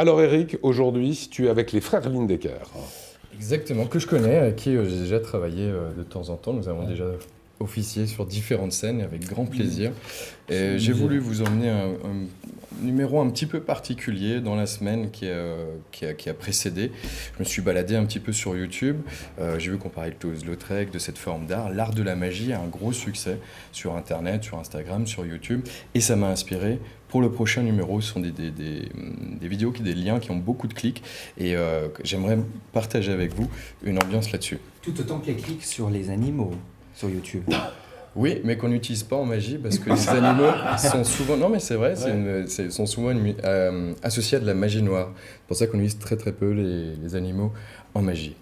Alors Eric, aujourd'hui, tu es avec les frères Lindecker. Exactement, que je connais, avec qui j'ai déjà travaillé de temps en temps. Nous avons déjà officié sur différentes scènes avec grand plaisir. Et j'ai voulu vous emmener un numéro un petit peu particulier dans la semaine qui a précédé. Je me suis baladé un petit peu sur YouTube. J'ai vu qu'on parlait de Toulouse-Lautrec, de cette forme d'art. L'art de la magie a un gros succès sur Internet, sur Instagram, sur YouTube. Et ça m'a inspiré. Pour le prochain numéro, ce sont des vidéos, des liens qui ont beaucoup de clics. Et j'aimerais partager avec vous une ambiance là-dessus. Tout autant que les clics sur les animaux sur YouTube. Oui, mais qu'on n'utilise pas en magie parce que les animaux sont souvent... Non, mais c'est vrai, sont souvent associés à de la magie noire. C'est pour ça qu'on utilise très très peu les animaux en magie.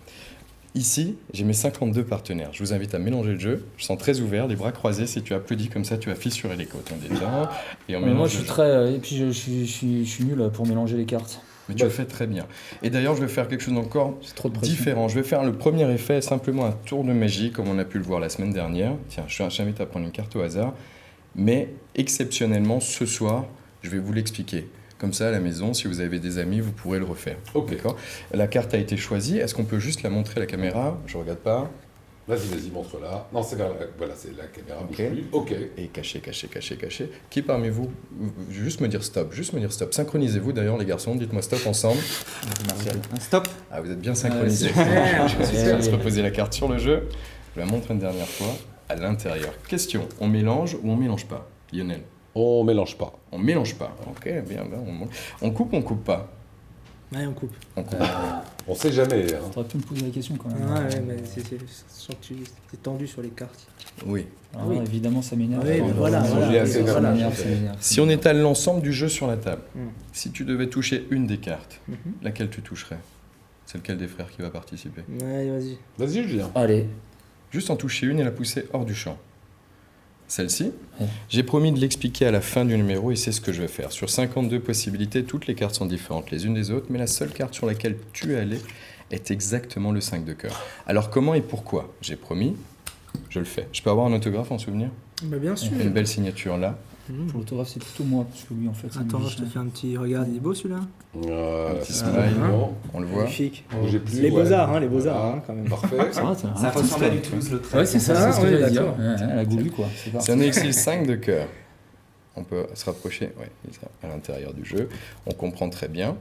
Ici, j'ai mes 52 partenaires. Je vous invite à mélanger le jeu. Je sens très ouvert, les bras croisés. Si tu applaudis comme ça, tu vas fissurer les côtes. On détend et on mélange. Moi, je suis très... Et puis, je suis nul pour mélanger les cartes. Mais tu le fais très bien. Et d'ailleurs, je vais faire quelque chose d'encore différent. Je vais faire le premier effet, simplement un tour de magie, comme on a pu le voir la semaine dernière. Tiens, je t'invite à prendre une carte au hasard. Mais exceptionnellement, ce soir, je vais vous l'expliquer. Comme ça, à la maison, si vous avez des amis, vous pourrez le refaire. Ok. D'accord ? La carte a été choisie. Est-ce qu'on peut juste la montrer à la caméra ? Je ne regarde pas. Vas-y, montre-la. Non, c'est vers la... Voilà, c'est la caméra. Ok. Bouge plus. Ok. Et caché. Qui parmi vous, juste me dire stop. Synchronisez-vous d'ailleurs les garçons, dites-moi stop ensemble. Un stop. Ah, vous êtes bien synchronisés. Je suis sûr de se reposer la carte sur le jeu. Je la montre une dernière fois à l'intérieur. Question, on mélange ou on mélange pas, Lionel ? On mélange pas. On mélange pas. Ok, bien. On coupe ou on coupe pas ? Ouais, on coupe. On coupe. On sait jamais. Hein. T'aurais pu me poser la question quand même. Ouais, mais je sens que tu es tendu sur les cartes. Oui. Alors, Oui. Évidemment, ça m'énerve. Oui, mais voilà. Il est assez Ça nerveux. m'énerve. Si on étale l'ensemble du jeu sur la table, Mm. si tu devais toucher une des cartes, Mhm. laquelle tu toucherais ? C'est lequel des frères qui va participer ? Ouais, vas-y. Vas-y, Julien. Allez. Juste en toucher une et la pousser hors du champ. Celle-ci, Ouais. j'ai promis de l'expliquer à la fin du numéro et c'est ce que je vais faire. Sur 52 possibilités, toutes les cartes sont différentes les unes des autres, mais la seule carte sur laquelle tu es allé est exactement le 5 de cœur. Alors comment et pourquoi ? J'ai promis, je le fais. Je peux avoir un autographe en souvenir ? Bah, bien sûr. Une belle signature là. Mhm. Pour l'autographe, c'est plutôt moi, parce que lui, en fait, c'est Attends, je magicien. te fais un petit regard. Il est beau celui-là. Un petit c'est smile. bon. On le voit. Magnifique. Bougez plus. Les ouais. beaux-arts, hein, les beaux-arts, Voilà. hein, quand même. Parfait. Ça va, t'as Ça un petit ressemble à style. du Toulouse-Lautrec. Ouais, c'est ça, c'est ce que oui, j'allais dire. d'accord. Ouais, la goulue, quoi. C'est C'est parti. un Elixir 5 de cœur. On peut se rapprocher, ouais, il est à l'intérieur du jeu. On comprend très bien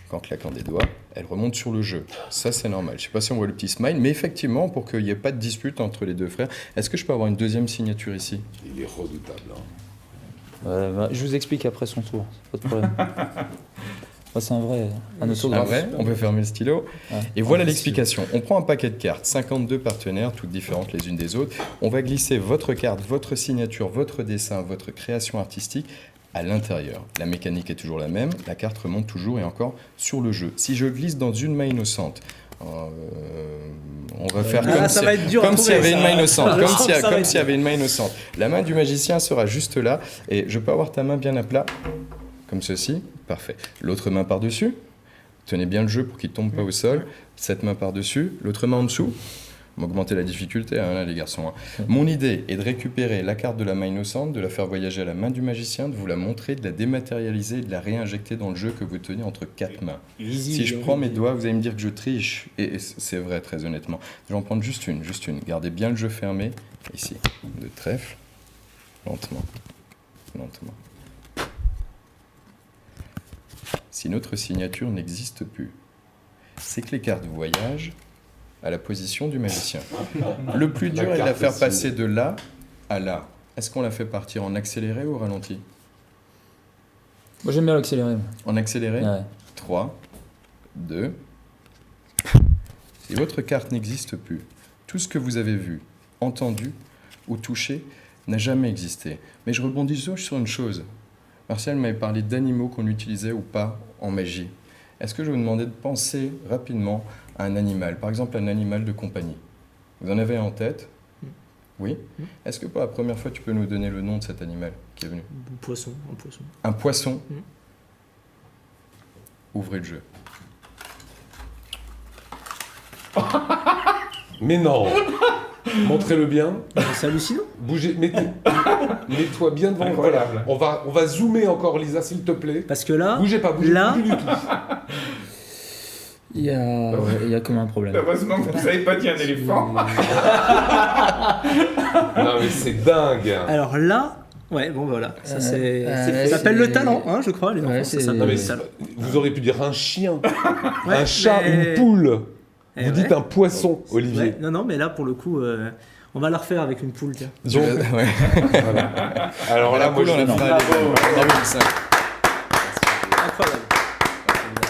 qu'en claquant des doigts, elle remonte sur le jeu. Ça, c'est normal. Je ne sais pas si on voit le petit smile, mais effectivement, pour qu'il n'y ait pas de dispute entre les deux frères, est-ce que je peux avoir une deuxième signature ici ? Il est redoutable. Hein. Je vous explique après son tour, pas de problème. C'est un vrai, un Ah autographe. ouais, on peut fermer le stylo. Ouais. Et voilà l'explication. On prend un paquet de cartes, 52 partenaires, toutes différentes les unes des autres. On va glisser votre carte, votre signature, votre dessin, votre création artistique à l'intérieur. La mécanique est toujours la même, la carte remonte toujours et encore sur le jeu. Si je glisse dans une main innocente, on va faire Ça va être dur à comme s'il y trouver, avait une ça. main innocente, Je comme sens s'il y, que ça va comme être s'il y avait une main innocente. La main du magicien sera juste là et je peux avoir ta main bien à plat, comme ceci. Parfait. L'autre main par-dessus. Tenez bien le jeu pour qu'il ne tombe pas au sol. Cette main par-dessus, l'autre main en dessous. On va augmenter la difficulté, hein, là, les garçons. Hein. Mon idée est de récupérer la carte de la main innocente, de la faire voyager à la main du magicien, de vous la montrer, de la dématérialiser et de la réinjecter dans le jeu que vous tenez entre quatre mains. Si je prends mes doigts, vous allez me dire que je triche. Et c'est vrai, très honnêtement. Je vais en prendre juste une. Gardez bien le jeu fermé. Ici, de trèfle. Lentement. Si notre signature n'existe plus, c'est que les cartes voyagent à la position du magicien. Le plus dur est de la faire passer de là à là. Est-ce qu'on la fait partir en accéléré ou au ralenti ? Moi, j'aime bien l'accélérer. En accéléré ? Ouais. 3, 2. Si votre carte n'existe plus, tout ce que vous avez vu, entendu ou touché n'a jamais existé. Mais je rebondis sur une chose. Martial m'avait parlé d'animaux qu'on utilisait ou pas en magie. Est-ce que je vais vous demander de penser rapidement à un animal, par exemple un animal de compagnie ? Vous en avez un en tête ? Oui ? Est-ce que pour la première fois, tu peux nous donner le nom de cet animal qui est venu ? Un poisson. Un poisson ? Ouvrez le jeu. Mais non. Montrez-le bien. C'est hallucinant. Bougez, mets-toi bien devant. Voilà. On va zoomer encore, Lisa, s'il te plaît. Parce que là, Bougez pas, bougez là, plus du tout. Il y a comme un problème. Heureusement que vous n'avez pas dit un éléphant. Non, mais c'est dingue. Alors là, ouais, bon voilà. Ça, c'est- ça s'appelle le talent, hein, je crois. Les enfants, Ouais, ça c'est- s'appelle Non, mais le talent. vous auriez pu dire un chien, Ouais, un chat, mais- une poule. Eh Vous ouais. dites un poisson, Olivier. Ouais, non, mais là, pour le coup, on va la refaire avec une poule, tiens. Donc, ouais. Alors là, la moi, poule, on je la dis fera bravo. aller. Bravo, Ixon. Incroyable.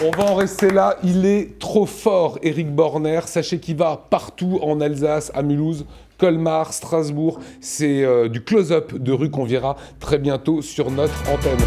On va en rester là. Il est trop fort, Eric Borner. Sachez qu'il va partout en Alsace, à Mulhouse, Colmar, Strasbourg. C'est du close-up de rue qu'on verra très bientôt sur notre antenne.